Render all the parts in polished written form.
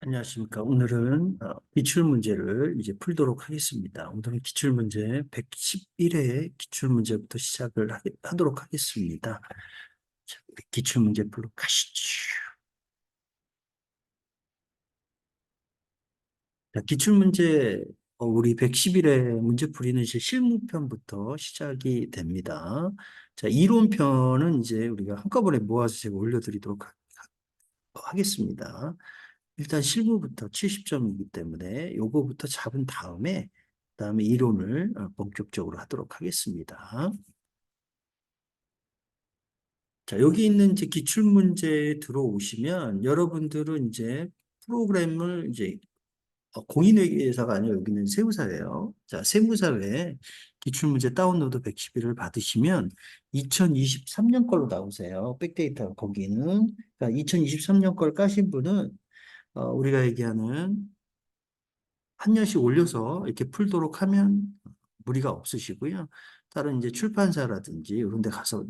안녕하십니까. 오늘은 기출문제를 이제 풀도록 하겠습니다. 오늘은 기출문제 111회 기출문제부터 시작을 하도록 하겠습니다. 자, 우리 기출문제 풀로 가시죠. 자, 기출문제 우리 111회 문제풀이는 이제 실무편부터 시작이 됩니다. 자, 이론편은 이제 우리가 한꺼번에 모아서 제가 올려드리도록 하겠습니다. 일단 실무부터 70점이기 때문에 요거부터 잡은 다음에 이론을 본격적으로 하도록 하겠습니다. 자, 여기 있는 이제 기출문제에 들어오시면 여러분들은 이제 프로그램을 이제 공인회계사가 아니라 여기는 세무사예요. 자, 세무사에 기출문제 다운로드 111을 받으시면 2023년 걸로 나오세요. 백데이터 거기는. 그러니까 2023년 걸 까신 분은 우리가 얘기하는 한 년씩 올려서 이렇게 풀도록 하면 무리가 없으시고요. 다른 이제 출판사라든지 이런 데 가서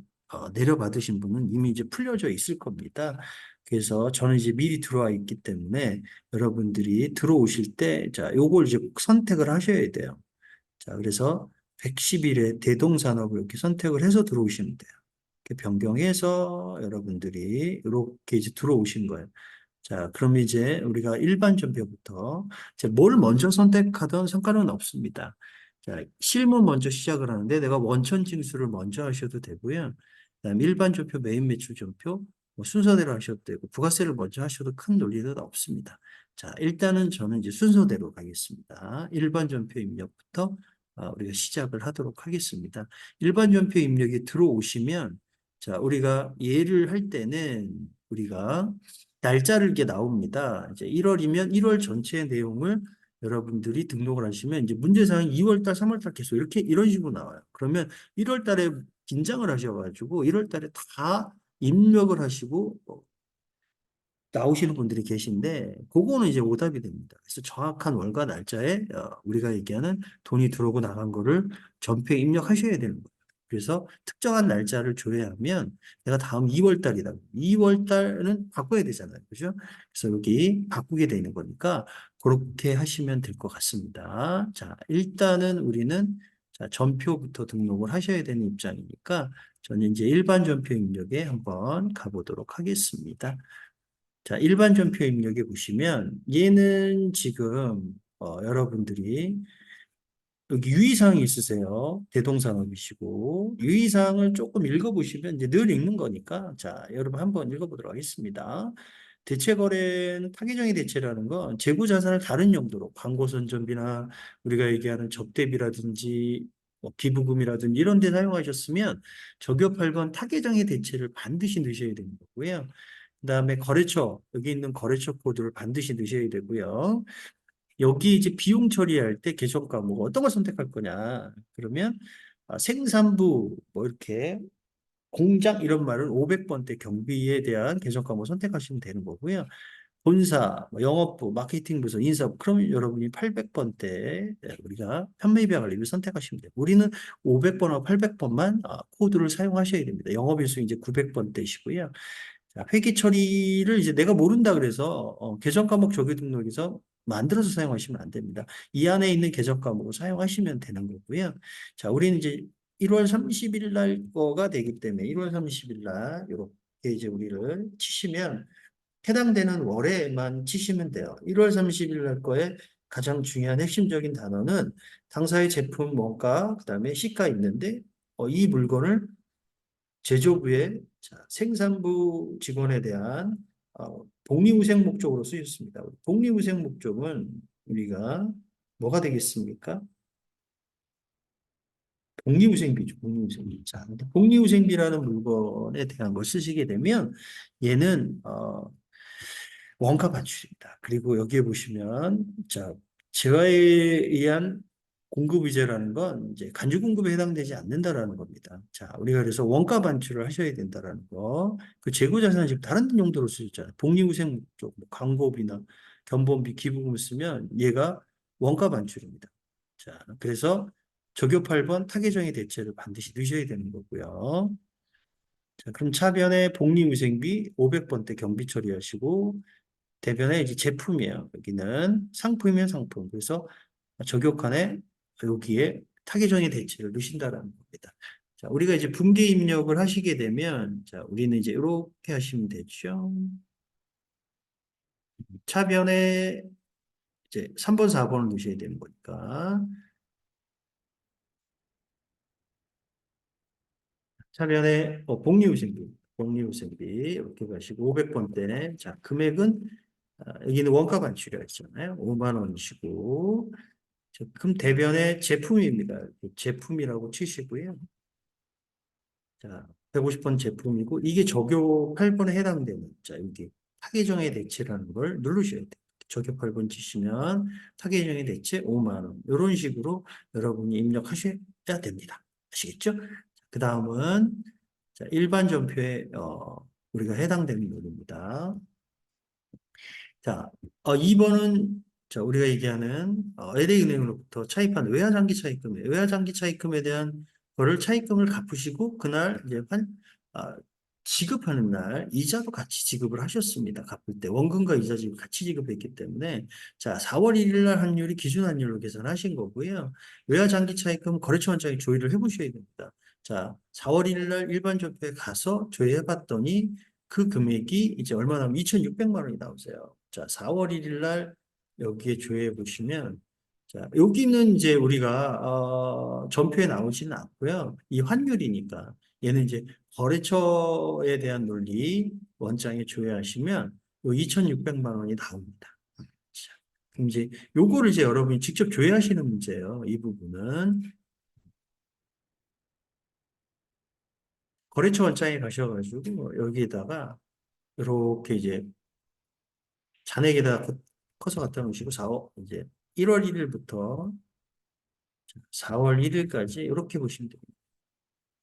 내려받으신 분은 이미 이제 풀려져 있을 겁니다. 그래서 저는 이제 미리 들어와 있기 때문에 여러분들이 들어오실 때, 자, 요걸 이제 꼭 선택을 하셔야 돼요. 자, 그래서 111의 대동산업을 이렇게 선택을 해서 들어오시면 돼요. 이렇게 변경해서 여러분들이 이렇게 이제 들어오신 거예요. 자, 그럼 이제 우리가 일반 전표부터 이제 뭘 먼저 선택하든 상관은 없습니다. 자, 실무 먼저 시작을 하는데 내가 원천 징수를 먼저 하셔도 되고요. 그다음에 일반 전표, 메인 매출 전표 뭐 순서대로 하셔도 되고 부가세를 먼저 하셔도 큰 논리는 없습니다. 자, 일단은 저는 이제 순서대로 가겠습니다. 일반 전표 입력부터 우리가 시작을 하도록 하겠습니다. 일반 전표 입력이 들어오시면 자, 우리가 예를 할 때는 우리가 날짜를 이렇게 나옵니다. 이제 1월이면 1월 전체의 내용을 여러분들이 등록을 하시면 이제 문제사항이 2월 달, 3월 달 계속 이렇게 이런 식으로 나와요. 그러면 1월 달에 긴장을 하셔가지고 1월 달에 다 입력을 하시고 나오시는 분들이 계신데 그거는 이제 오답이 됩니다. 그래서 정확한 월과 날짜에 우리가 얘기하는 돈이 들어오고 나간 거를 전표에 입력하셔야 되는 거예요. 그래서 특정한 날짜를 조회하면 내가 다음 2월 달이다. 2월 달은 바꿔야 되잖아요. 그죠? 그래서 여기 바꾸게 되는 거니까 그렇게 하시면 될 것 같습니다. 자, 일단은 우리는 자, 전표부터 등록을 하셔야 되는 입장이니까 저는 이제 일반 전표 입력에 한번 가보도록 하겠습니다. 자, 일반 전표 입력에 보시면 얘는 지금 여러분들이 여기 유의사항이 있으세요. 대동산업이시고 유의사항을 조금 읽어보시면 이제 늘 읽는 거니까 자, 여러분 한번 읽어보도록 하겠습니다. 대체거래는 타기정의 대체라는 건 재고 자산을 다른 용도로 광고 선전비나 우리가 얘기하는 접대비라든지 뭐 기부금이라든지 이런 데 사용하셨으면 적용 8번 타계정의 대체를 반드시 넣으셔야 되는 거고요. 그다음에 거래처, 여기 있는 거래처 코드를 반드시 넣으셔야 되고요. 여기 이제 비용 처리할 때 계정 과목 어떤 걸 선택할 거냐? 그러면 생산부 뭐 이렇게 공장 이런 말은 500번대 경비에 대한 계정 과목 선택하시면 되는 거고요. 본사, 뭐 영업부, 마케팅부서, 인사부, 그러면 여러분이 800번대 우리가 판매비와 관리를 선택하시면 돼요. 우리는 500번하고 800번만 코드를 사용하셔야 됩니다. 영업일수 이제 900번대시고요. 자, 회계 처리를 이제 내가 모른다 그래서 계정 과목 조기 등록에서 만들어서 사용하시면 안 됩니다. 이 안에 있는 계정 과목을 사용하시면 되는 거고요. 자, 우리는 이제 1월 30일 날 거가 되기 때문에 1월 30일 날 이렇게 이제 우리를 치시면 해당되는 월에만 치시면 돼요. 1월 30일 날 거에 가장 중요한 핵심적인 단어는 당사의 제품 원가, 그다음에 시가 있는데 이 물건을 제조부의 생산부 직원에 대한 복리후생 목적으로 쓰였습니다. 복리후생 목적은 우리가 뭐가 되겠습니까? 복리후생비죠. 복리후생비. 자, 근데 복리후생비라는 물건에 대한 걸 쓰시게 되면 얘는 원가 반출입니다. 그리고 여기에 보시면 자 재화에 의한 공급 위제라는 건 이제 간주 공급에 해당되지 않는다라는 겁니다. 자, 우리가 그래서 원가 반출을 하셔야 된다라는 거. 그 재고 자산은 지금 다른 용도로 쓰였잖아요. 복리후생 목적, 뭐 광고비나 견본비, 기부금을 쓰면 얘가 원가 반출입니다. 자, 그래서 적요 8번 타계정의 대체를 반드시 넣으셔야 되는 거고요. 자, 그럼 차변에 복리후생비 500번대 경비 처리하시고 대변의 이제 제품이에요. 여기는 상품이면 상품. 그래서 저격칸에 여기에 타겟형의 대체를 넣으신다라는 겁니다. 자, 우리가 이제 분계 입력을 하시게 되면, 자, 우리는 이제 이렇게 하시면 되죠. 차변에 이제 3번, 4번을 넣으셔야 되는 거니까. 차변에 복리후생비, 복리후생비 이렇게 가시고 500번대. 자, 금액은 여기는 원가 반출이가 있잖아요. 5만 원이시고. 자, 그럼 대변의 제품입니다. 제품이라고 치시고요. 자, 150번 제품이고 이게 적용 8번에 해당되는 자, 여기 타계정의 대체라는 걸 누르셔야 돼요. 적용 8번 치시면 타계정의 대체 5만 원. 이런 식으로 여러분이 입력하셔야 됩니다. 아시겠죠? 그 다음은 자, 일반 전표에 우리가 해당되는 요소입니다. 자, 2번은 자, 우리가 얘기하는 LA은행으로부터 차입한 외화장기 차입금이에요. 외화장기 차입금에 대한 거를 차입금을 갚으시고 그날 이제 아, 지급하는 날 이자도 같이 지급을 하셨습니다. 갚을 때 원금과 이자 지급 같이 지급했기 때문에 자, 4월 1일 날 환율이 기준 환율로 계산하신 거고요. 외화장기 차입금 거래처 원장이 조회를 해보셔야 됩니다. 자, 4월 1일 날 일반 조표에 가서 조회해봤더니 그 금액이 이제 얼마 나오면 2,600만 원이 나오세요. 자, 4월 1일 날 여기에 조회해 보시면 자, 여기는 이제 우리가 전표에 나오지는 않고요. 이 환율이니까 얘는 이제 거래처에 대한 논리 원장에 조회하시면 요 2,600만 원이 나옵니다. 자, 그럼 이제 요거를 이제 여러분이 직접 조회하시는 문제예요. 이 부분은 거래처 원장에 가셔가지고 여기에다가 이렇게 이제 잔액에다가 커서 갖다 놓으시고 4월 이제 1월 1일부터 4월 1일까지 이렇게 보시면 됩니다.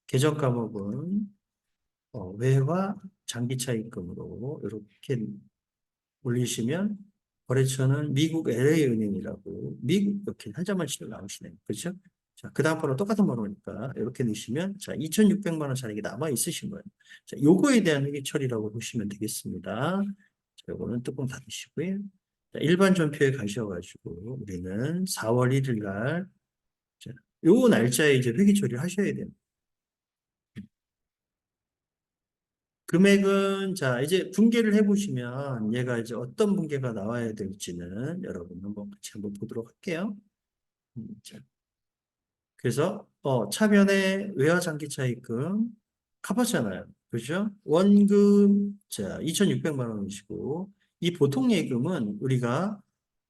계정 과목은 외화 장기차 입금으로 이렇게 올리시면 거래처는 미국 LA은행이라고 미국 이렇게 한 자만 치고 나오시네요. 그렇죠? 자, 그 다음 번호 똑같은 번호니까 이렇게 넣으시면 자, 2,600만 원 잔액이 남아 있으신 거예요. 자, 요거에 대한 회계 처리라고 보시면 되겠습니다. 자, 요거는 뚜껑 닫으시고요. 자, 일반 전표에 가셔가지고 우리는 4월 1일 날 자, 요 날짜에 이제 회계 처리를 하셔야 돼요. 금액은 자 이제 분개를 해보시면 얘가 이제 어떤 분개가 나와야 될지는 여러분 한번 같이 한번 보도록 할게요. 자, 그래서 차변에 외화장기 차입금 갚았잖아요. 그죠? 원금 자 2,600만 원이시고 이 보통 예금은 우리가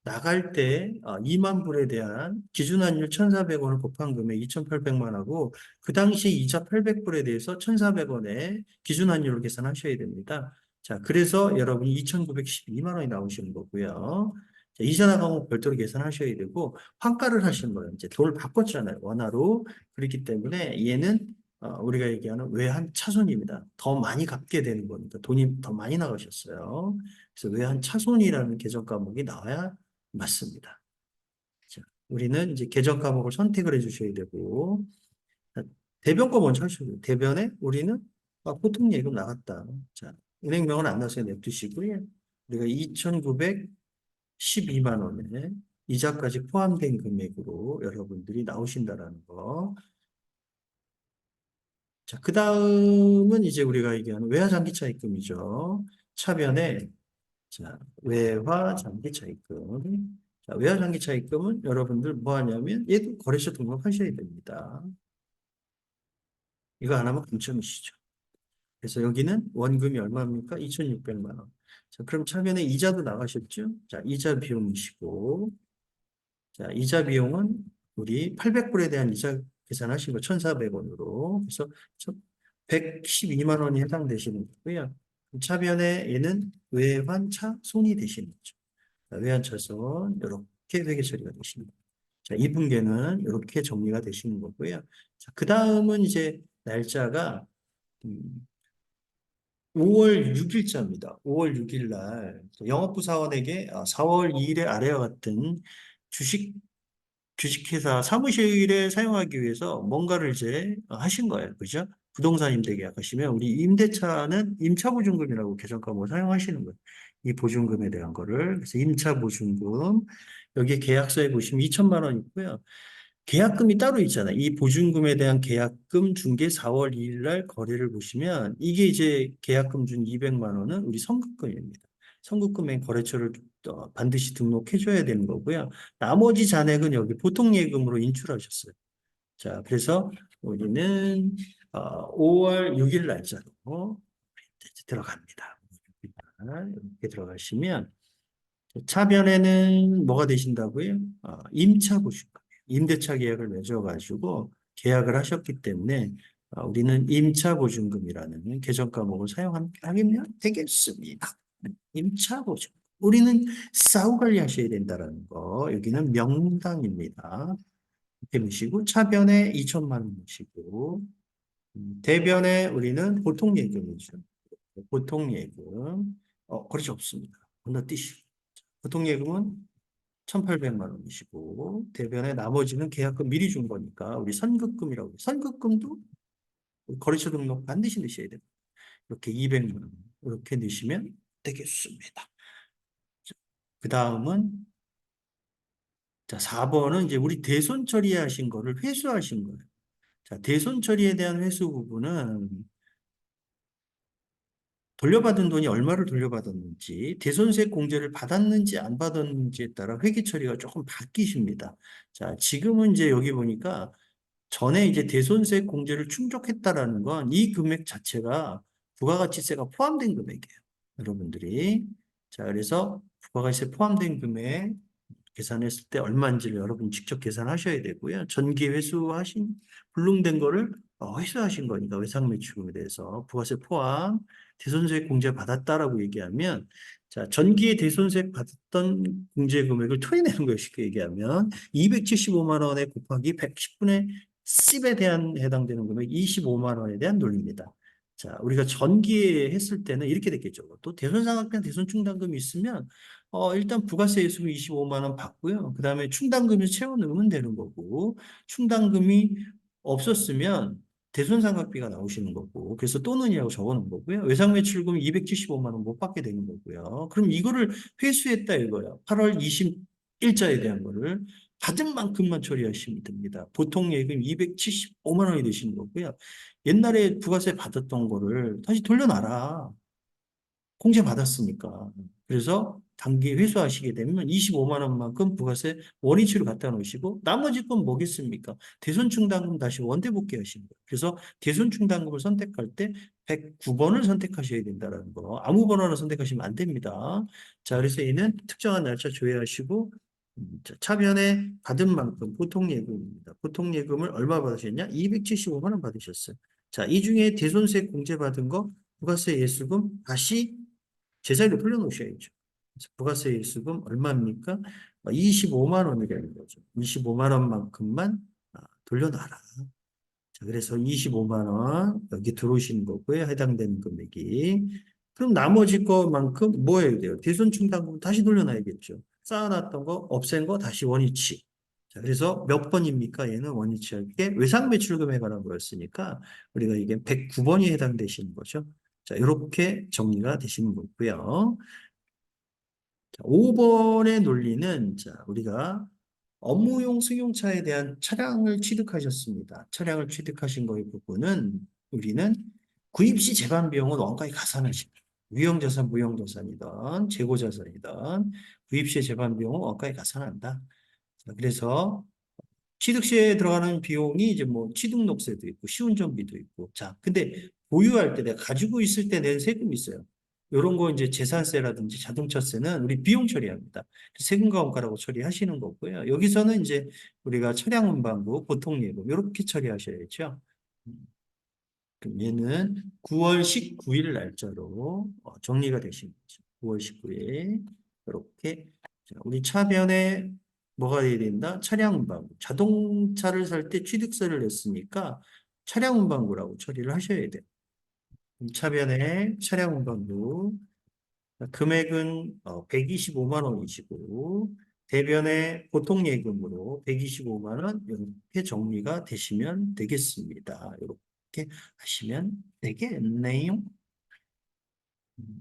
나갈 때 2만 불에 대한 기준 환율 1,400원을 곱한 금액 2,800만 하고 그 당시 이자 800불에 대해서 1,400원에 기준 환율을 계산하셔야 됩니다. 자, 그래서 여러분이 2,912만 원이 나오시는 거고요. 자, 이자 나가면 별도로 계산하셔야 되고 환가를 하신 거예요. 이제 돈을 바꿨잖아요. 원화로. 그렇기 때문에 얘는 우리가 얘기하는 외환 차손입니다. 더 많이 갚게 되는 겁니다. 돈이 더 많이 나가셨어요. 그래서 외환 차손이라는 계정 과목이 나와야 맞습니다. 자, 우리는 이제 계정 과목을 선택을 해주셔야 되고, 자, 대변 거 먼저 하셔야 돼요. 대변에 우리는 보통 예금 나갔다. 자, 은행명은 안 나서요. 냅두시고요. 우리가 2,912만 원에 이자까지 포함된 금액으로 여러분들이 나오신다라는 거. 자, 그 다음은 이제 우리가 얘기하는 외화장기차 입금이죠. 차변에 자, 외화 장기 차입금. 자, 외화 장기 차입금은 여러분들 뭐 하냐면 얘도 거래처 등록하셔야 됩니다. 이거 안 하면 당첨이시죠. 그래서 여기는 원금이 얼마입니까? 2,600만 원. 자, 그럼 차변에 이자도 나가셨죠? 자, 이자 비용이시고, 자, 이자 비용은 우리 800불에 대한 이자 계산하신 거 1,400원으로. 그래서 112만 원이 해당되시는 거고요. 차변에 얘는 외환차 손이 되시는 거죠. 외환차손 이렇게 회계 처리가 되십니다. 자, 2분계는 이렇게 정리가 되시는 거고요. 자, 그 다음은 이제 날짜가 5월 6일자입니다. 5월 6일 날 영업부 사원에게 4월 2일에 아래와 같은 주식 주식회사 사무실에 사용하기 위해서 뭔가를 이제 하신 거예요. 그죠? 부동산 임대 계약하시면 우리 임대차는 임차보증금이라고 계정과목을 사용하시는 거예요. 이 보증금에 대한 거를. 그래서 임차보증금 여기 계약서에 보시면 2천만 원 있고요. 계약금이 따로 있잖아요. 이 보증금에 대한 계약금 중개 4월 2일 날 거래를 보시면 이게 이제 계약금 중 200만 원은 우리 선급금입니다. 선급금의 거래처를 반드시 등록해 줘야 되는 거고요. 나머지 잔액은 여기 보통 예금으로 인출하셨어요. 자, 그래서 우리는 5월 6일 날짜로 들어갑니다. 이렇게 들어가시면 차변에는 뭐가 되신다고요? 임차 보증금. 임대차 계약을 맺어가지고 계약을 하셨기 때문에 우리는 임차 보증금이라는 계정 과목을 사용하면 되겠습니다. 임차 보증금. 우리는 싸우 관리하셔야 된다는 거. 여기는 명당입니다. 이렇게 넣으시고 차변에 2천만 원 넣으시고 대변에 우리는 보통 예금이죠. 보통 예금. 그렇지 없습니다. 건너뛰시고. 보통 예금은 1,800만 원이시고 대변에 나머지는 계약금 미리 준 거니까 우리 선급금이라고 해요. 선급금도 거래처 등록 반드시 넣으셔야 돼요. 이렇게 200만 원 이렇게 넣으시면 되겠습니다. 그 다음은 자 4번은 이제 우리 대손 처리하신 거를 회수하신 거예요. 자 대손 처리에 대한 회수 부분은 돌려받은 돈이 얼마를 돌려받았는지, 대손세 공제를 받았는지 안 받았는지에 따라 회계 처리가 조금 바뀌십니다. 자, 지금은 이제 여기 보니까 전에 이제 대손세 공제를 충족했다라는 건 이 금액 자체가 부가가치세가 포함된 금액이에요. 여러분들이. 자, 그래서 부가가치세 포함된 금액 계산했을 때 얼마인지를 여러분 직접 계산하셔야 되고요. 전기 회수하신 불능된 거를 회수하신 거니까 외상매출금에 대해서 부가세 포함 대손세 공제 받았다라고 얘기하면 자 전기에 대손세 받았던 공제 금액을 토해내는 거예요. 쉽게 얘기하면 275만 원에 곱하기 110분의 10에 대한 해당되는 금액 25만 원에 대한 논리입니다. 자 우리가 전기에 했을 때는 이렇게 됐겠죠. 또 대손상각비나 대손충당금이 있으면 일단 부가세 예수금 25만 원 받고요. 그 다음에 충당금을 채워 넣으면 되는 거고, 충당금이 없었으면 대손상각비가 나오시는 거고, 그래서 또는이라고 적어 놓은 거고요. 외상매출금 275만 원 못 받게 되는 거고요. 그럼 이거를 회수했다 이거예요. 8월 20일자에 대한 거를 받은 만큼만 처리하시면 됩니다. 보통 예금 275만 원이 되시는 거고요. 옛날에 부가세 받았던 거를 다시 돌려놔라. 공제 받았으니까. 그래서 단기 회수하시게 되면 25만 원만큼 부가세 원위치로 갖다 놓으시고 나머지 건 뭐겠습니까? 대손충당금 다시 원대복귀 하시는 거예요. 그래서 대손충당금을 선택할 때 109번을 선택하셔야 된다는 거. 아무 번호나 선택하시면 안 됩니다. 자, 그래서 얘는 특정한 날짜 조회하시고 자, 차변에 받은 만큼 보통 예금입니다. 보통 예금을 얼마 받으셨냐? 275만 원 받으셨어요. 자, 이 중에 대손세 공제받은 거 부가세 예수금 다시 제자리로 돌려놓으셔야죠. 그래서 부가세 일수금 얼마입니까? 25만 원이라는 거죠. 25만 원만큼만 돌려놔라. 자, 그래서 25만 원 여기 들어오시는 거고요. 해당되는 금액이. 그럼 나머지 거만큼 뭐 해야 돼요? 대손충당금 다시 돌려놔야겠죠. 쌓아놨던 거, 없앤 거 다시 원위치. 자, 그래서 몇 번입니까? 얘는 원위치 할 게 외상매출금에 관한 거였으니까 우리가 이게 109번이 해당되시는 거죠. 자, 이렇게 정리가 되시는 거고요. 자, 5번의 논리는 자, 우리가 업무용 승용차에 대한 차량을 취득하셨습니다. 차량을 취득하신 거의 부분은 우리는 구입 시 재반 비용은 원가에 가산하십니다. 유형자산, 무형자산이든 재고자산이든 구입 시의 재반 비용은 원가에 가산한다. 자, 그래서 취득 시에 들어가는 비용이 이제 뭐 취득록세도 있고 시운전비도 있고 자 근데 보유할 때 내가 가지고 있을 때 낸 세금이 있어요. 이런 거 이제 재산세라든지 자동차세는 우리 비용 처리합니다. 세금과 원가라고 처리하시는 거고요. 여기서는 이제 우리가 차량 운반부 보통 예금 이렇게 처리하셔야죠. 그럼 얘는 9월 19일 날짜로 정리가 되신 거죠. 9월 19일 이렇게 자, 우리 차변에 뭐가 돼야 된다? 차량 운반부. 자동차를 살 때 취득세를 냈으니까 차량 운반부라고 처리를 하셔야 돼요. 차변에 차량 운반부 금액은 125만 원이시고 대변에 보통 예금으로 125만 원 이렇게 정리가 되시면 되겠습니다. 이렇게 이렇게 하시면 되겠네요.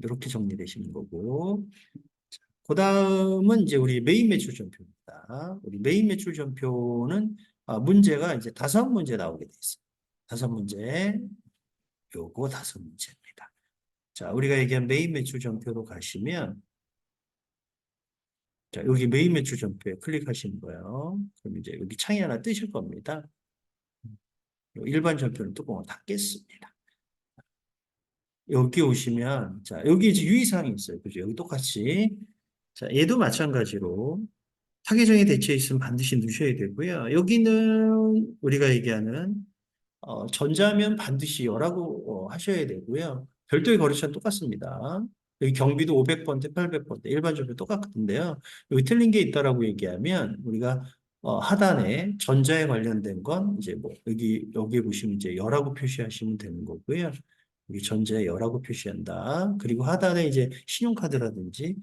이렇게 정리되시는 거고. 그 다음은 이제 우리 메인 매출 전표입니다. 우리 메인 매출 전표는 문제가 이제 5문제 나오게 돼 있어요. 5문제, 요거 5문제입니다. 자, 우리가 얘기한 메인 매출 전표로 가시면, 자, 여기 메인 매출 전표에 클릭하시는 거예요. 그럼 이제 여기 창이 하나 뜨실 겁니다. 일반 전표는 뚜껑을 닫겠습니다. 여기 오시면, 자, 여기 이제 유의사항이 있어요. 그죠? 여기 똑같이. 자, 얘도 마찬가지로 타겟형에 대체해 있으면 반드시 넣으셔야 되고요. 여기는 우리가 얘기하는 전자면 반드시 열라고 하셔야 되고요. 별도의 거래처는 똑같습니다. 여기 경비도 500번대, 800번대 일반적으로 똑같은데요. 여기 틀린 게 있다라고 얘기하면 우리가 하단에 전자에 관련된 건 이제 뭐 여기 보시면 이제 열라고 표시하시면 되는 거고요. 여기 전자에 열라고 표시한다. 그리고 하단에 이제 신용카드라든지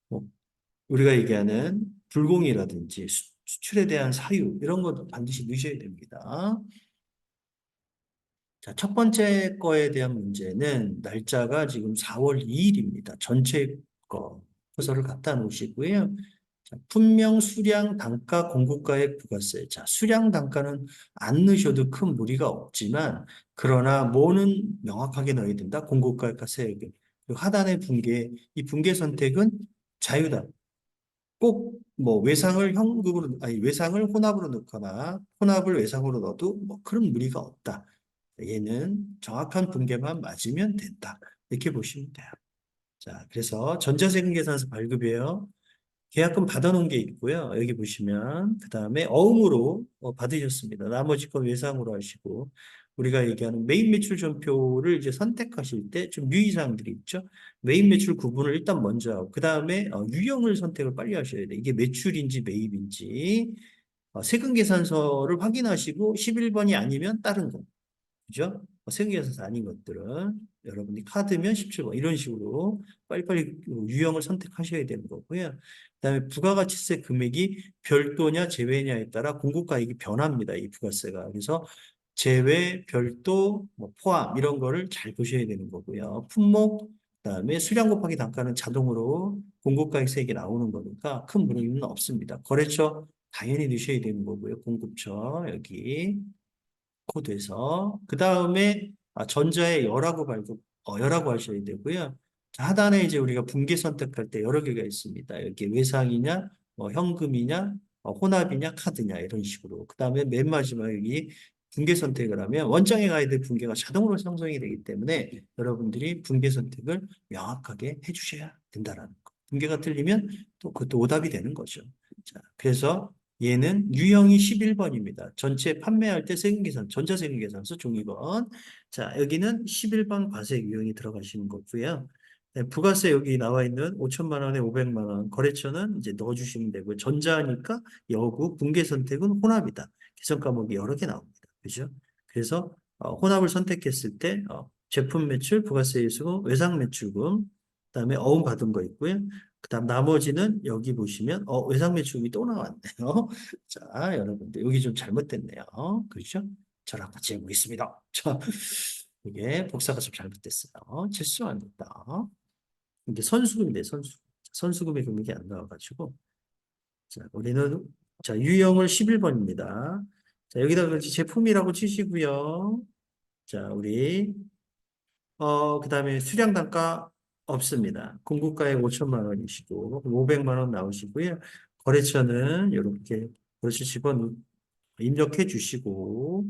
뭐 우리가 얘기하는 불공이라든지 수출에 대한 사유 이런 것도 반드시 넣으셔야 됩니다. 자, 첫 번째 거에 대한 문제는 날짜가 지금 4월 2일입니다. 전체 거 표서를 갖다 놓으시고요. 자, 품명, 수량, 단가, 공급가액, 부가세. 자, 수량, 단가는 안 넣으셔도 큰 무리가 없지만 그러나 뭐는 명확하게 넣어야 된다. 공급가액과 세액은. 그리고 하단의 분계, 이 분계 선택은 자유다. 꼭 뭐 외상을 현금으로 아니 외상을 혼합으로 넣거나 혼합을 외상으로 넣어도 뭐 그런 무리가 없다. 얘는 정확한 분계만 맞으면 된다. 이렇게 보시면 돼요. 자, 그래서 전자세금 계산서 발급이에요. 계약금 받아놓은 게 있고요. 여기 보시면 그 다음에 어음으로 받으셨습니다. 나머지 건 외상으로 하시고 우리가 얘기하는 메인 매출 전표를 이제 선택하실 때 좀 유의사항들이 있죠. 메인 매출 구분을 일단 먼저 하고 그 다음에 유형을 선택을 빨리 하셔야 돼요. 이게 매출인지 매입인지 세금 계산서를 확인하시고 11번이 아니면 다른 거. 그죠? 세금계산서 아닌 것들은 여러분이 카드면 17번 이런 식으로 빨리빨리 유형을 선택하셔야 되는 거고요. 그다음에 부가가치세 금액이 별도냐 제외냐에 따라 공급가액이 변합니다. 이 부가세가. 그래서 제외, 별도, 뭐 포함 이런 거를 잘 보셔야 되는 거고요. 품목, 그다음에 수량 곱하기 단가는 자동으로 공급가액세액이 나오는 거니까 큰 무리는 없습니다. 거래처 당연히 넣으셔야 되는 거고요. 공급처 여기. 코드에서 그 다음에 전자의 열하고 발급 열하고 하셔야 되고요. 자, 하단에 이제 우리가 분계 선택할 때 여러 개가 있습니다. 이렇게 외상이냐, 현금이냐, 혼합이냐, 카드냐 이런 식으로. 그 다음에 맨 마지막에 여기 분계 선택을 하면 원장에 가야 될 분계가 자동으로 생성이 되기 때문에 여러분들이 분계 선택을 명확하게 해주셔야 된다라는 거. 분계가 틀리면 또 그것도 오답이 되는 거죠. 자, 그래서 얘는 유형이 11번입니다. 전체 판매할 때 세금계산, 전자세금계산서 종이번. 자, 여기는 11번 과세 유형이 들어가시는 거고요. 네, 부가세 여기 나와 있는 5천만 원에 500만 원 거래처는 이제 넣어주시면 되고 전자니까 여구, 분계 선택은 혼합이다. 개선 과목이 여러 개 나옵니다. 그죠? 그래서 혼합을 선택했을 때 제품 매출, 부가세 일수금, 외상 매출금, 그다음에 어음 받은 거 있고요. 그다음 나머지는 여기 보시면 외상 매출금이 또 나왔네요. 자, 여러분들 여기 좀 잘못됐네요. 그렇죠? 저랑 같이 해보겠습니다. 자, 이게 복사가 좀 잘못됐어요. 실수 안 됐다. 이게 선수금인데 선수금. 선수금의 금액이 안 나와가지고 자, 우리는 자 유형을 11번입니다. 자, 여기다가 제품이라고 치시고요. 자, 우리 그다음에 수량 단가 없습니다. 공급가액 5천만 원이시고 500만 원 나오시고요. 거래처는 이렇게 거래처 집어 입력해 주시고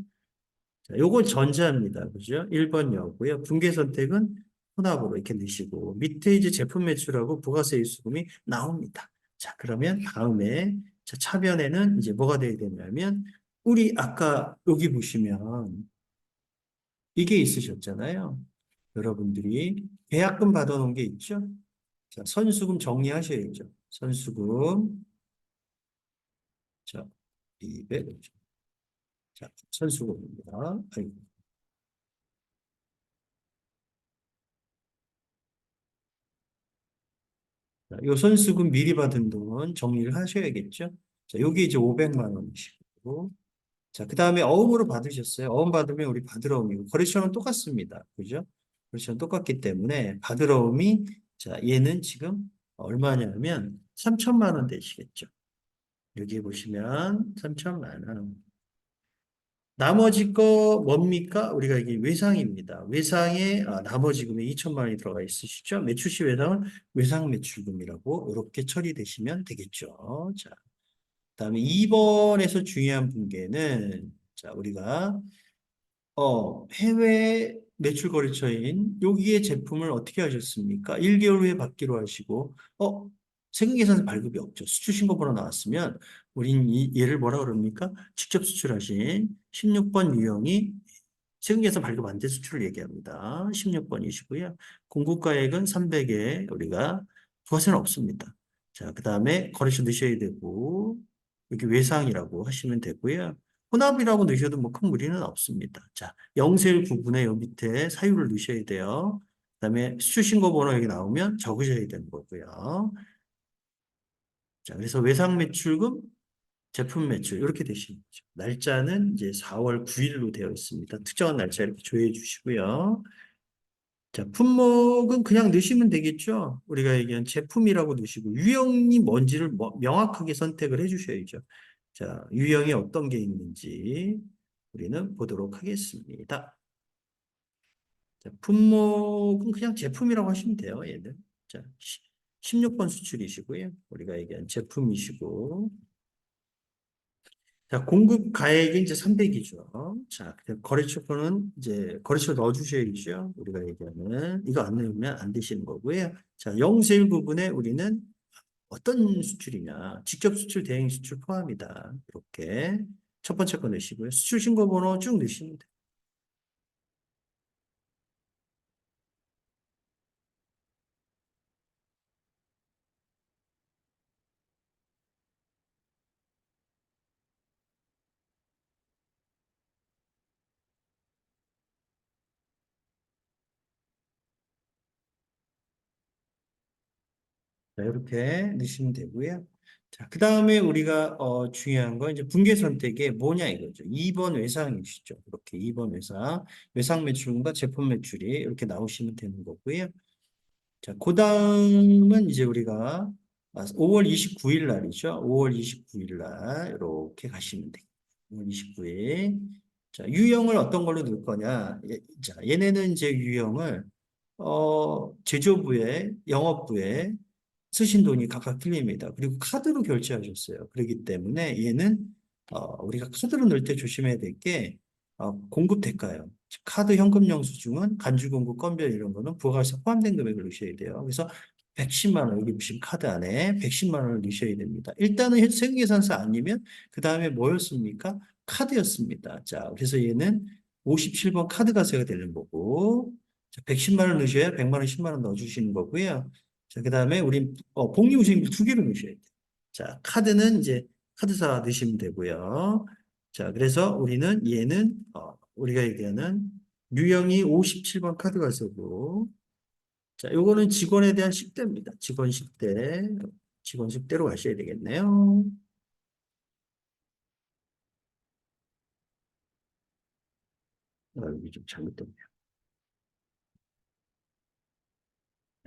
자, 요건 전자입니다. 그죠? 1번이었고요. 분계 선택은 혼합으로 이렇게 넣으시고 밑에 이제 제품 매출하고 부가세 일수금이 나옵니다. 자, 그러면 다음에 자, 차변에는 이제 뭐가 돼야 되냐면 우리 아까 여기 보시면 이게 있으셨잖아요. 여러분들이 계약금 받아놓은 게 있죠? 자, 선수금 정리하셔야죠. 선수금, 자, 200, 자, 선수금입니다. 아이고. 자, 요 선수금 미리 받은 돈 정리를 하셔야겠죠? 자, 여기 이제 500만 원이시고, 자, 그 다음에 어음으로 받으셨어요. 어음 받으면 우리 받으러음이고, 거래처는 똑같습니다. 그죠? 거래처는 똑같기 때문에, 받으러음이, 자, 얘는 지금 얼마냐면, 3천만 원 되시겠죠. 여기 보시면, 3천만 원. 나머지 거 뭡니까? 우리가 이게 외상입니다. 외상에 나머지 금액 2천만 원이 들어가 있으시죠? 매출시 외상은 외상 매출금이라고 이렇게 처리되시면 되겠죠. 자, 그다음에 2번에서 중요한 분계는 자, 우리가 해외 매출 거래처인 여기에 제품을 어떻게 하셨습니까? 1개월 후에 받기로 하시고 세금계산서 발급이 없죠. 수출 신고번호 나왔으면 우린 얘를 뭐라 그럽니까? 직접 수출하신 16번 유형이 세금계산 발급 안 돼 수출을 얘기합니다. 16번이시고요. 공급가액은 300에 우리가 부가세는 없습니다. 자, 그 다음에 거래처 넣으셔야 되고 여기 외상이라고 하시면 되고요. 혼합이라고 넣으셔도 뭐 큰 무리는 없습니다. 자, 영세일 구분에 요 밑에 사유를 넣으셔야 돼요. 그다음에 수신고 번호 여기 나오면 적으셔야 되는 거고요. 자, 그래서 외상 매출금, 제품 매출 이렇게 되시는 거죠. 날짜는 이제 4월 9일로 되어 있습니다. 특정한 날짜 이렇게 조회해 주시고요. 자, 품목은 그냥 넣으시면 되겠죠. 우리가 얘기한 제품이라고 넣으시고 유형이 뭔지를 명확하게 선택을 해 주셔야죠. 자, 유형이 어떤 게 있는지 우리는 보도록 하겠습니다. 자, 품목은 그냥 제품이라고 하시면 돼요, 얘는. 자, 16번 수출이시고요. 우리가 얘기한 제품이시고. 자, 공급 가액이 이제 300이죠. 자, 거래처는 이제 거래처 넣어주셔야죠. 우리가 얘기하는. 이거 안 넣으면 안 되시는 거고요. 자, 영세일 부분에 우리는 어떤 수출이냐. 직접 수출, 대행 수출 포함이다. 이렇게 첫 번째 거 넣으시고요. 수출 신고 번호 쭉 넣으시면 돼요. 자, 이렇게 넣으시면 되고요. 자, 그 다음에 우리가 중요한 건 이제 분계 선택에 뭐냐 이거죠. 2번 외상이시죠. 이렇게 2번 외상, 외상 매출과 제품 매출이 이렇게 나오시면 되는 거고요. 자, 그 다음은 이제 우리가 5월 29일 날이죠. 5월 29일 날 이렇게 가시면 돼요. 5월 29일. 자, 유형을 어떤 걸로 넣을 거냐. 자, 얘네는 이제 유형을 제조부에, 영업부에 쓰신 돈이 각각 틀립니다. 그리고 카드로 결제하셨어요. 그렇기 때문에 얘는 우리가 카드로 넣을 때 조심해야 될 게 공급 대가요. 즉, 카드 현금 영수증은 간주 공급 건별 이런 거는 부가세 포함된 금액을 넣으셔야 돼요. 그래서 110만 원 여기 보시면 카드 안에 110만 원을 넣으셔야 됩니다. 일단은 세금계산서 아니면 그 다음에 뭐였습니까? 카드였습니다. 자, 그래서 얘는 57번 카드 과세가 되는 거고 110만 원 넣으셔야 100만 원, 10만 원 넣어주시는 거고요. 자, 그 다음에 우리 복리후생비 두 개를 넣으셔야 돼요. 자, 카드는 이제 카드사 넣으시면 되고요. 자, 그래서 우리는 얘는 우리가 얘기하는 유형이 57번 카드 과세고 자, 요거는 직원에 대한 식대입니다. 직원 식대. 직원 식대로 가셔야 되겠네요. 여기 좀 잘못됐네요.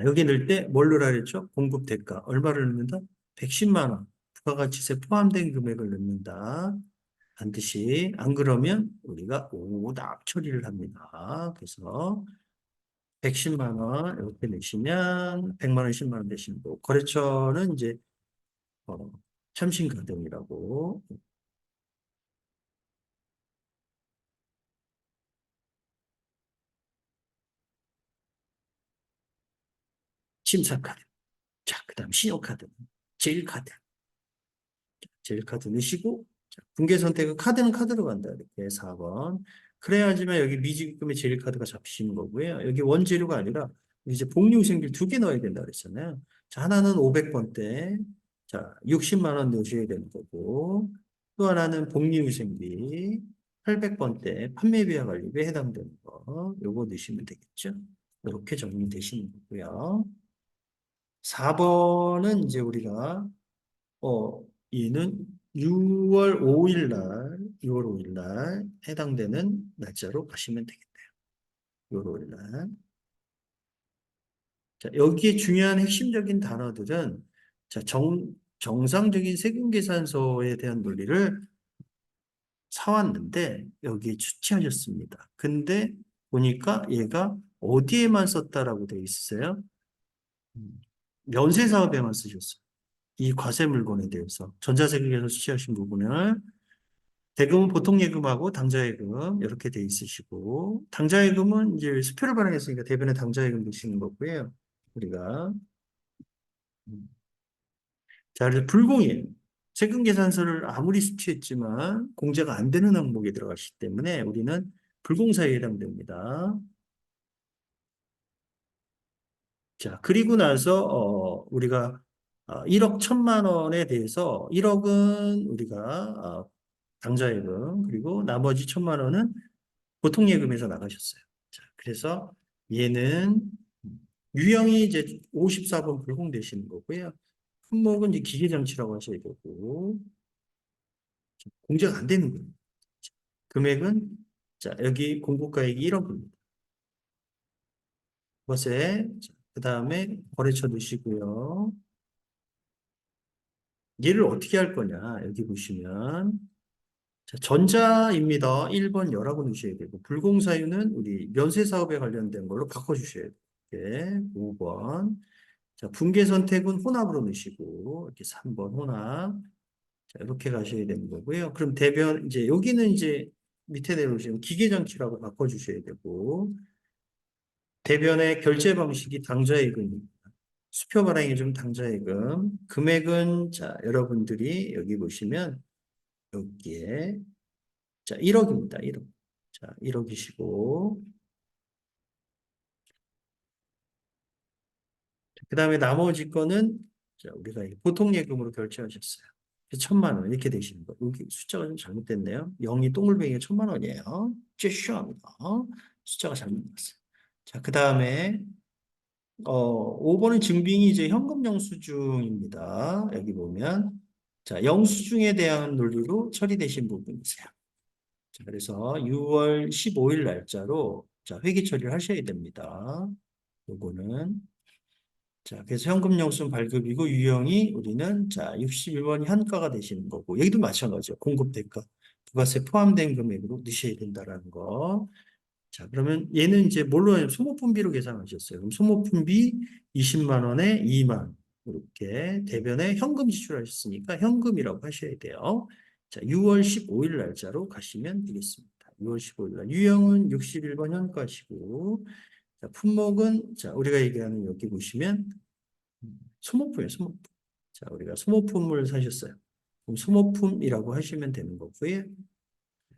여기 넣을 때 뭘 넣으라 그랬죠? 공급 대가. 얼마를 넣는다? 110만 원. 부가가치세 포함된 금액을 넣는다. 반드시. 안 그러면 우리가 오답 처리를 합니다. 그래서 110만 원 이렇게 내시면 100만 원, 10만 원 되시는 거고. 거래처는 이제 어, 참신가등이라고 심사카드. 자, 그 다음 신용카드. 제일카드. 제일카드 넣으시고 자, 분계 선택은 카드는 카드로 간다. 이렇게 4번. 그래야지만 여기 미지급금의 제일카드가 잡히시는 거고요. 여기 원재료가 아니라 이제 복리후생비를 두 개 넣어야 된다 그랬잖아요. 자, 하나는 500번대. 자, 60만 원 넣으셔야 되는 거고 또 하나는 복리후생비 800번대 판매비와 관리비에 해당되는 거. 요거 넣으시면 되겠죠. 이렇게 정리되시는 거고요. 4번은 이제 우리가 얘는 6월 5일 날, 6월 5일 날 해당되는 날짜로 가시면 되겠네요. 6월 5일 날. 자, 여기에 중요한 핵심적인 단어들은 자, 정상적인 세금계산서에 대한 논리를 사왔는데 여기에 추치하셨습니다. 근데 보니까 얘가 어디에만 썼다라고 되어 있으세요? 면세사업에만 쓰셨어요. 이 과세 물건에 대해서 전자세금에서 취하신 부분을 대금은 보통예금하고 당좌예금 이렇게 돼 있으시고 당좌예금은 이제 수표를 발행했으니까 대변에 당좌예금 드시는 거고요. 우리가 자, 그래서 불공이에요. 세금계산서를 아무리 수취했지만 공제가 안 되는 항목에 들어가시기 때문에 우리는 불공사에 해당됩니다. 자, 그리고 나서 우리가 1억 1천만 원에 대해서 1억은 우리가 당좌예금 그리고 나머지 1천만 원은 보통예금에서 나가셨어요. 자, 그래서 얘는 유형이 이제 54번 불공되시는 거고요. 품목은 이제 기계장치라고 하셔야 되고 공제가 안 되는 거예요. 금액은 자, 여기 공고가액이 1억입니다. 그것에 그 다음에 거래처 넣으시고요. 얘를 어떻게 할 거냐? 여기 보시면 자, 전자입니다. 1번 여라고 넣으셔야 되고 불공사유는 우리 면세사업에 관련된 걸로 바꿔주셔야 돼요. 이렇게 5번 자, 분계 선택은 혼합으로 넣으시고 이렇게 3번 혼합 자, 이렇게 가셔야 되는 거고요. 그럼 대변 이제 여기는 이제 밑에 내려오시면 기계장치라고 바꿔주셔야 되고 대변의 결제 방식이 당좌예금입니다. 수표 발행이 좀 당좌예금. 금액은 자 여러분들이 여기 보시면 여기에 자 1억입니다. 1억. 자 1억이시고 그 다음에 나머지 거는 자 우리가 보통 예금으로 결제하셨어요. 1천만 원 이렇게 되시는 거예요. 여기 숫자가 좀 잘못됐네요. 0이 동글뱅이가 1천만 원이에요. 죄송합니다. 숫자가 잘못 났어요. 자, 그 다음에 5번은 증빙이 이제 현금 영수증입니다. 여기 보면 자, 영수증에 대한 논리로 처리되신 부분이세요. 자, 그래서 6월 15일 날짜로 자, 회계 처리를 하셔야 됩니다. 요거는 자, 그래서 현금 영수증 발급이고 유형이 우리는 자, 61번이 한가가 되시는 거고 여기도 마찬가지예요. 공급 대가 부가세 포함된 금액으로 넣으셔야 된다라는 거. 자, 그러면 얘는 이제 뭘로 하냐면 소모품비로 계산하셨어요. 그럼 소모품비 20만 원에 2만 이렇게 대변에 현금 지출하셨으니까 현금이라고 하셔야 돼요. 자, 6월 15일 날짜로 가시면 되겠습니다. 6월 15일 날 유형은 61번 현가시고 자, 품목은 자, 우리가 얘기하는 여기 보시면 소모품이에요, 소모품. 자, 우리가 소모품을 사셨어요. 그럼 소모품이라고 하시면 되는 거고요.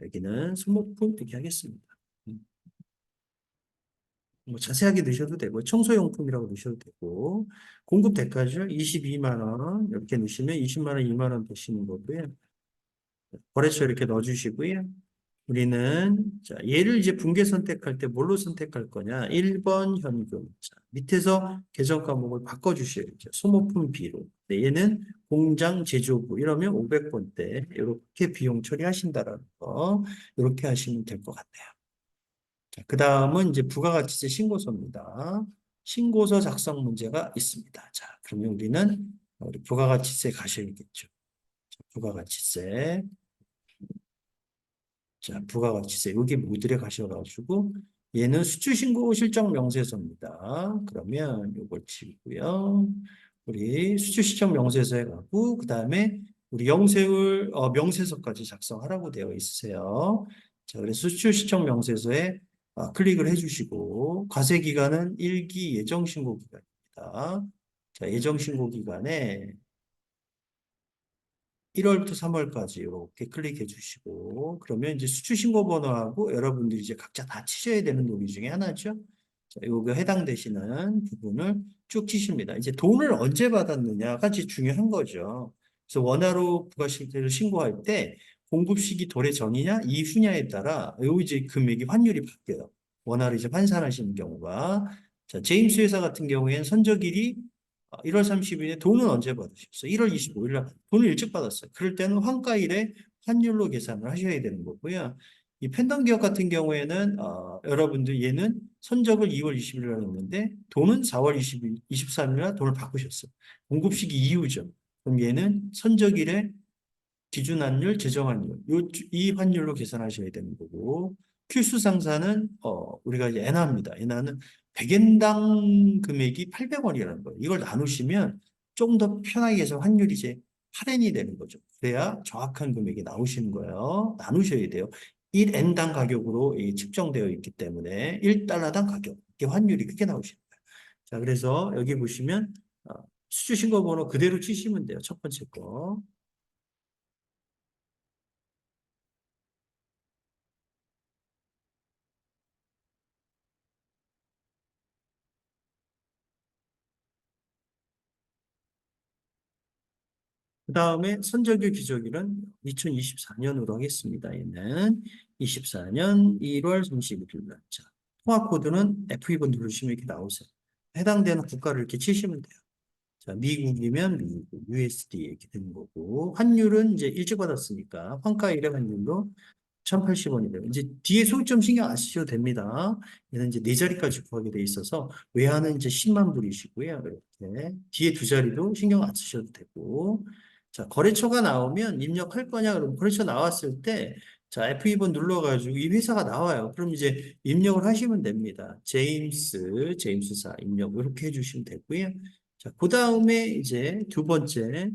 여기는 소모품 이렇게 하겠습니다. 뭐 자세하게 넣으셔도 되고 청소용품이라고 넣으셔도 되고 공급 대가죠 22만 원 이렇게 넣으시면 20만 원, 2만 원 되시는 거고요. 거래처 이렇게 넣어주시고요. 우리는 자 얘를 이제 분계 선택할 때 뭘로 선택할 거냐? 1번 현금. 자, 밑에서 계정 과목을 바꿔주셔야죠. 소모품 B로. 네, 얘는 공장 제조부 이러면 500번대 이렇게 비용 처리하신다라는 거 이렇게 하시면 될 것 같네요. 자, 그 다음은 이제 부가가치세 신고서입니다. 신고서 작성 문제가 있습니다. 자, 그러면 우리 부가가치세 가셔야겠죠. 자, 부가가치세. 자, 부가가치세. 여기 모듈에 가셔가지고 얘는 수주신고 실적 명세서입니다. 그러면 요걸 치고요. 우리 수주실적 명세서에 가고 그 다음에 우리 영세율 명세서까지 작성하라고 되어 있으세요. 자, 그래서 수주실적 명세서에 클릭을 해주시고 과세기간은 1기 예정신고기간입니다. 자, 예정신고기간에 1월부터 3월까지 이렇게 클릭해 주시고 그러면 이제 수출신고 번호하고 여러분들이 이제 각자 다 치셔야 되는 논리 중에 하나죠. 자, 요거 해당되시는 부분을 쭉 치십니다. 이제 돈을 언제 받았느냐가 이제 중요한 거죠. 그래서 원화로 부가세를 신고할 때 공급 시기 도래 전이냐 이후냐에 따라 요 이제 금액이 환율이 바뀌어요. 원화를 이제 환산하시는 경우가 자, 제임스 회사 같은 경우에는 선적일이 1월 30일에 돈은 언제 받으셨어요? 1월 25일 날 돈을 일찍 받았어요. 그럴 때는 환가일에 환율로 계산을 하셔야 되는 거고요. 이 펜던 기업 같은 경우에는 여러분들 얘는 선적을 2월 20일 날 했는데 돈은 4월 20일, 23일 날 돈을 바꾸셨어요. 공급시기 이후죠. 그럼 얘는 선적일에 기준 환율, 제정 환율, 이 환율로 계산하셔야 되는 거고, 필수 상사는 우리가 이제 엔화입니다. 엔화는 100엔당 금액이 800원이라는 거예요. 이걸 나누시면 조금 더 편하게 해서 환율이 이제 8엔이 되는 거죠. 그래야 정확한 금액이 나오시는 거예요. 나누셔야 돼요. 1엔당 가격으로 측정되어 있기 때문에 1달러당 가격, 이게 환율이 그렇게 나오시는 거예요. 자, 그래서 여기 보시면 수주 신고 번호 그대로 치시면 돼요. 첫 번째 거. 그 다음에 선적일 기저일은 2024년으로 하겠습니다. 얘는 24년 1월 31일 날. 자, 통화 코드는 F2번 누르시면 이렇게 나오세요. 해당되는 국가를 이렇게 치시면 돼요. 자, 미국이면 미국, USD 이렇게 되는 거고, 환율은 이제 일찍 받았으니까 환가일의 환율로 1,080원이 돼요. 이제 뒤에 소유점 신경 안 쓰셔도 됩니다. 얘는 이제 네 자리까지 구하게 돼 있어서 외화는 이제 10만 불이시고요. 이렇게 뒤에 두 자리도 신경 안 쓰셔도 되고, 자, 거래처가 나오면 입력할 거냐? 그럼 거래처 나왔을 때 자, F2번 눌러가지고 이 회사가 나와요. 그럼 이제 입력을 하시면 됩니다. 제임스사 입력 이렇게 해주시면 되고요. 자, 그 다음에 이제 두 번째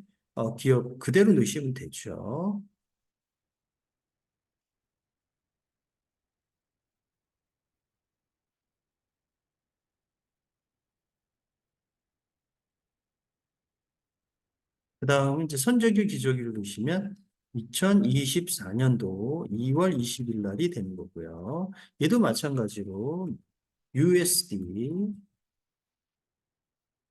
기업 그대로 넣으시면 되죠. 그 다음에 이제 선적일 기저일을 넣으시면 2024년도 2월 20일 날이 되는 거고요. 얘도 마찬가지로 USD.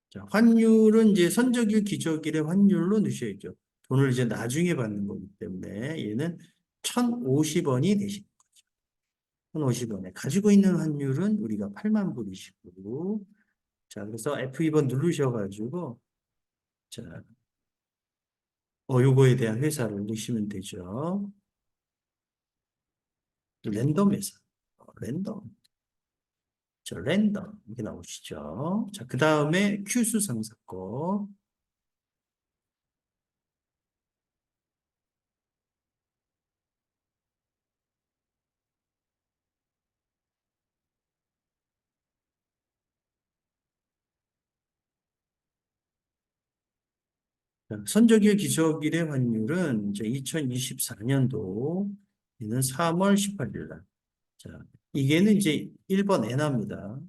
자, 환율은 이제 선적일 기저일의 환율로 넣으셔야죠. 돈을 이제 나중에 받는 거기 때문에 얘는 1,050원이 되십니다. 1,050원에. 가지고 있는 환율은 우리가 8만 불이시고, 자, 그래서 F2번 누르셔가지고, 자, 요거에 대한 회사를 넣으시면 되죠. 랜덤 회사. 랜덤. 저 랜덤. 이게 나오시죠. 자, 그 다음에 큐수 상사 거. 자, 선적일 기저일의 환율은 이제 2024년도 는 3월 18일 날. 자, 이게는 이제 1번 엔화입니다.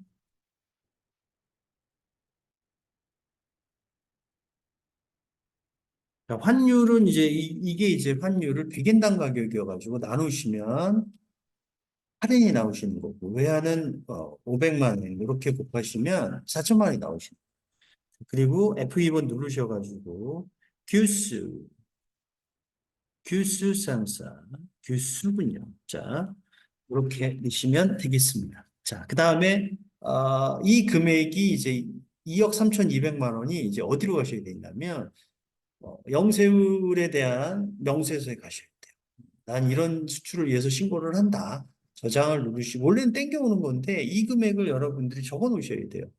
자, 환율은 이제 이게 이제 환율을 100엔당 가격이어가지고 나누시면 할인이 나오시는 거고 외화는 500만 원 이렇게 곱하시면 4천만 원이 나오시는 거예요. 그리고 F2번 누르셔가지고 규수, 규수 상사, 규수군요. 자, 이렇게 넣으시면 되겠습니다. 자, 그 다음에 이 금액이 이제 2억 3,200만 원이 이제 어디로 가셔야 되냐면 영세율에 대한 명세서에 가셔야 돼요. 난 이런 수출을 위해서 신고를 한다. 저장을 누르시고 원래는 땡겨오는 건데 이 금액을 여러분들이 적어 놓으셔야 돼요.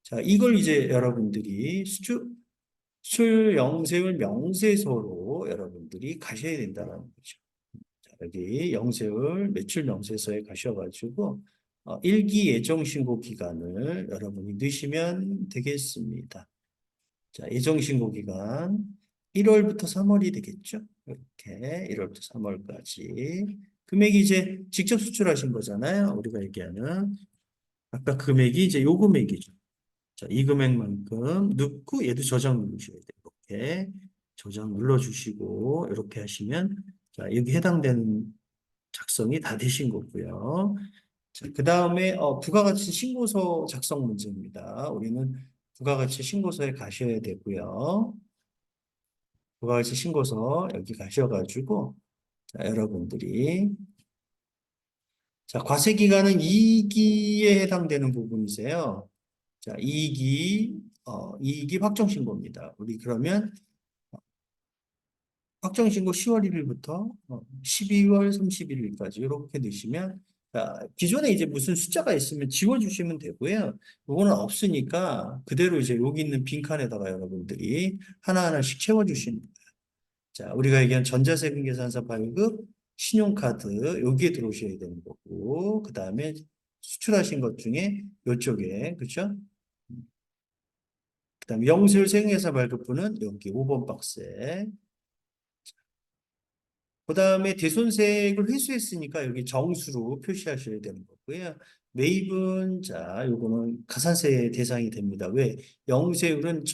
자, 이걸 이제 여러분들이 수출 영세율 명세서로 여러분들이 가셔야 된다는 거죠. 자, 여기 영세율 매출 명세서에 가셔가지고 일기 예정 신고 기간을 여러분이 넣으시면 되겠습니다. 자, 예정 신고 기간 1월부터 3월이 되겠죠? 이렇게 1월부터 3월까지 금액이 이제 직접 수출하신 거잖아요. 우리가 얘기하는 아까 금액이 이제 요 금액이죠. 자, 이 금액만큼 넣고 얘도 저장 누르셔야 돼요. 이렇게 저장 눌러주시고 이렇게 하시면 자, 여기 해당되는 작성이 다 되신 거고요. 자, 그 다음에 부가가치 신고서 작성 문제입니다. 우리는 부가가치 신고서에 가셔야 되고요. 부가가치 신고서 여기 가셔가지고 자, 여러분들이 자, 과세기간은 2기에 해당되는 부분이세요. 자, 2기 이익이 확정신고입니다. 우리 그러면 확정신고 10월 1일부터 12월 31일까지 이렇게 넣으시면 자, 기존에 이제 무슨 숫자가 있으면 지워주시면 되고요. 이거는 없으니까 그대로 이제 여기 있는 빈칸에다가 여러분들이 하나하나씩 채워주시면 돼요. 자, 우리가 얘기한 전자세금 계산서 발급, 신용카드 여기에 들어오셔야 되는 거고 그 다음에 수출하신 것 중에 이쪽에 그렇죠? 그 다음에 영수증 세금계산 발급부는 여기 5번 박스에 그 다음에 대손색을 회수했으니까 여기 정수로 표시하셔야 되는 거고요. 매입은 자 요거는 가산세 대상이 됩니다. 왜? 영세율은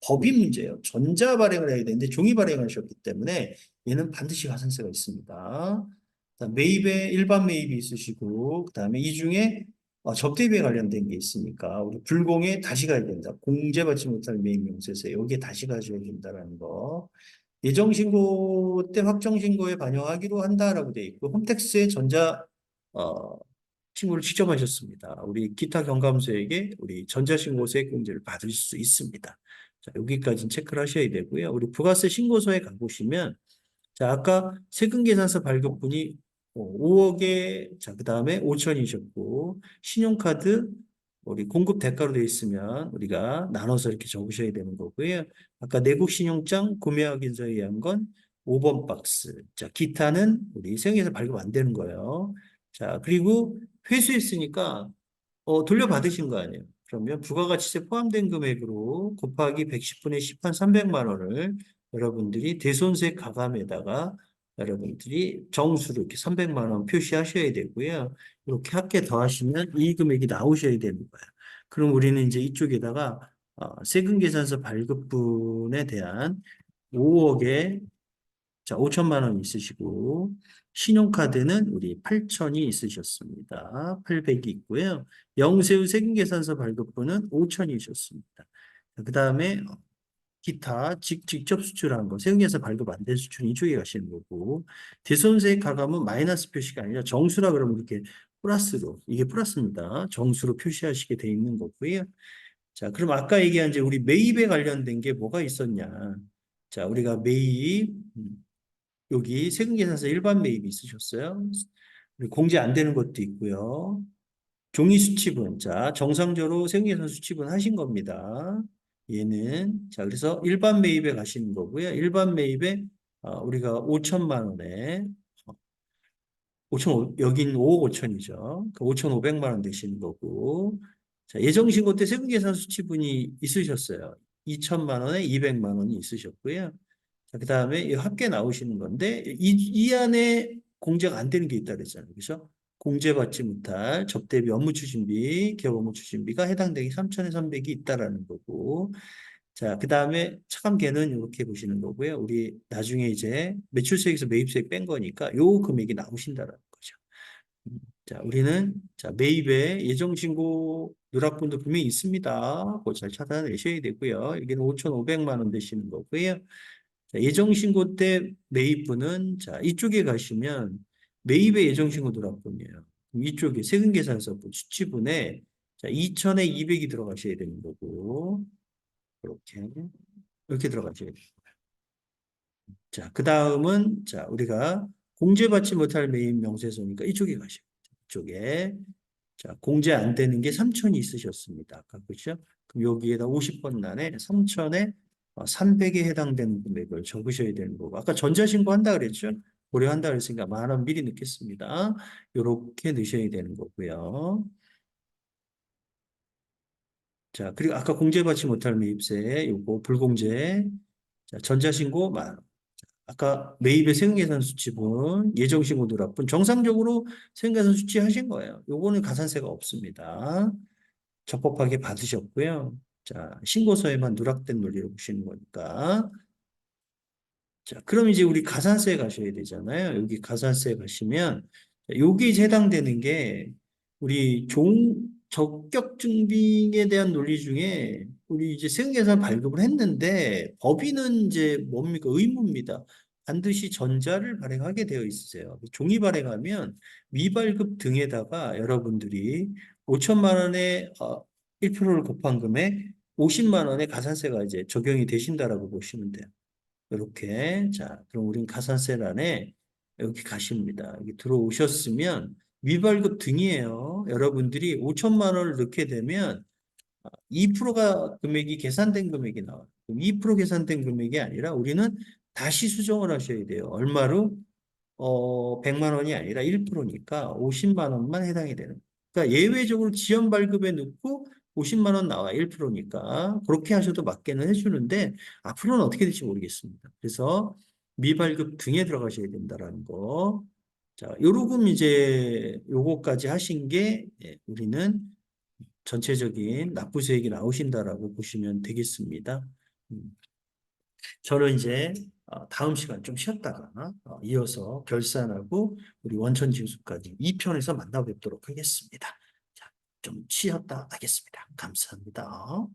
법이 문제예요. 전자 발행을 해야 되는데 종이 발행하셨기 때문에 얘는 반드시 가산세가 있습니다. 그다음 매입에 일반 매입이 있으시고 그다음에 이 중에 접대비에 관련된 게 있으니까 우리 불공에 다시 가야 된다. 공제받지 못할 매입 명세세 여기에 다시 가셔야 된다라는 거. 예정신고 때 확정신고에 반영하기로 한다라고 돼 있고 홈택스에 전자 어, 신고를 직접 하셨습니다. 우리 기타 경감소에게 우리 전자신고세 공제를 받을 수 있습니다. 자, 여기까지는 체크를 하셔야 되고요. 우리 부가세 신고서에 가보시면 자, 아까 세금계산서 발급분이 5억에 자, 그다음에 5천이셨고 신용카드 우리 공급 대가로 되어 있으면 우리가 나눠서 이렇게 적으셔야 되는 거고요. 아까 내국 신용장 구매 확인서에 의한 건 5번 박스. 자, 기타는 우리 세금계산 발급 안 되는 거예요. 자, 그리고 회수했으니까 돌려받으신 거 아니에요. 그러면 부가가치세 포함된 금액으로 곱하기 110분의 10한 300만 원을 여러분들이 대손세 가감에다가 여러분들이 정수로 이렇게 300만 원 표시하셔야 되고요. 이렇게 합계 더하시면 이 금액이 나오셔야 되는 거예요. 그럼 우리는 이제 이쪽에다가 세금계산서 발급분에 대한 5억의 자, 5천만 원 있으시고 신용카드는 우리 8천이 있으셨습니다. 800이 있고요. 영세후 세금계산서 발급분은 5천이셨습니다. 그 다음에 기타 직접 수출한 거 세금계산 발급 안 된 수출은 이쪽에 가시는 거고 대손세 가감은 마이너스 표시가 아니라 정수라 그러면 이렇게 플러스로 이게 플러스입니다. 정수로 표시하시게 돼 있는 거고요. 자, 그럼 아까 얘기한 이제 우리 매입에 관련된 게 뭐가 있었냐? 자, 우리가 매입 여기 세금계산서 일반 매입이 있으셨어요? 공제 안 되는 것도 있고요. 종이 수취분. 자, 정상적으로 세금계산 수취분 하신 겁니다. 얘는. 자, 그래서 일반 매입에 가시는 거고요. 일반 매입에 우리가 5천만 원에 5천, 여긴 5억 5천이죠. 그 5,500만 원 되시는 거고. 자, 예정신고 때 세금계산 수취분이 있으셨어요. 2천만 원에 200만 원이 있으셨고요. 자, 그 다음에 합계 나오시는 건데, 이 안에 공제가 안 되는 게 있다 그랬잖아요. 그래서 공제받지 못할 접대비, 업무 추진비, 기업 업무 추진비가 해당되기 3천에 300이 있다라는 거고. 자, 그 다음에 차감계는 이렇게 보시는 거고요. 우리 나중에 이제 매출세에서 매입세 뺀 거니까 요 금액이 나오신다라는 거죠. 자, 우리는 자, 매입에 예정신고 누락분도 분명히 있습니다. 그거 잘 찾아내셔야 되고요. 여기는 5,500만 원 되시는 거고요. 자, 예정신고 때 매입분은 자 이쪽에 가시면 매입의 예정신고 누락분이에요. 이쪽에 세금계산서분 수취분에 자 2천에 200이 들어가셔야 되는 거고 이렇게 들어가셔야 돼요. 자, 그 다음은 자 우리가 공제받지 못할 매입 명세서니까 이쪽에 가셔요. 이쪽에 자 공제 안 되는 게 3천이 있으셨습니다. 아까 그렇죠? 그럼 여기에다 50번 난에 3천에 300에 해당되는 금액을 적으셔야 되는 거고 아까 전자신고 한다 그랬죠? 고려한다 그랬으니까 10,000원 미리 넣겠습니다. 요렇게 넣으셔야 되는 거고요. 자, 그리고 아까 공제받지 못할 매입세 요거 불공제 자, 전자신고 아까 매입의 세금계산 수치분 예정신고 누락분 정상적으로 세금계산 수치하신 거예요. 요거는 가산세가 없습니다. 적법하게 받으셨고요. 자, 신고서에만 누락된 논리로 보시는 거니까. 자, 그럼 이제 우리 가산세에 가셔야 되잖아요. 여기 가산세에 가시면, 여기 이제 해당되는 게, 우리 적격증빙에 대한 논리 중에, 우리 이제 세금계산 발급을 했는데, 법인은 이제 뭡니까? 의무입니다. 반드시 전자를 발행하게 되어 있으세요. 종이 발행하면 미발급 등에다가 여러분들이 5천만 원에 1%를 곱한 금액 50만 원의 가산세가 이제 적용이 되신다라고 보시면 돼요. 이렇게. 자, 그럼 우린 가산세란에 여기 가십니다. 여기 들어오셨으면 미발급 등이에요. 여러분들이 5천만 원을 넣게 되면 2%가 금액이 계산된 금액이 나와요. 그럼 2% 계산된 금액이 아니라 우리는 다시 수정을 하셔야 돼요. 얼마로? 100만 원이 아니라 1%니까 50만 원만 해당이 되는 거예요. 그러니까 예외적으로 지연 발급에 넣고 50만 원 나와 1%니까 그렇게 하셔도 맞게는 해주는데 앞으로는 어떻게 될지 모르겠습니다. 그래서 미발급 등에 들어가셔야 된다라는 거. 자, 요러금 이제 요거까지 하신 게 우리는 전체적인 납부수액이 나오신다라고 보시면 되겠습니다. 음, 저는 이제 다음 시간 좀 쉬었다가 이어서 결산하고 우리 원천징수까지 2편에서 만나 뵙도록 하겠습니다. 자, 좀 쉬었다 하겠습니다. 감사합니다.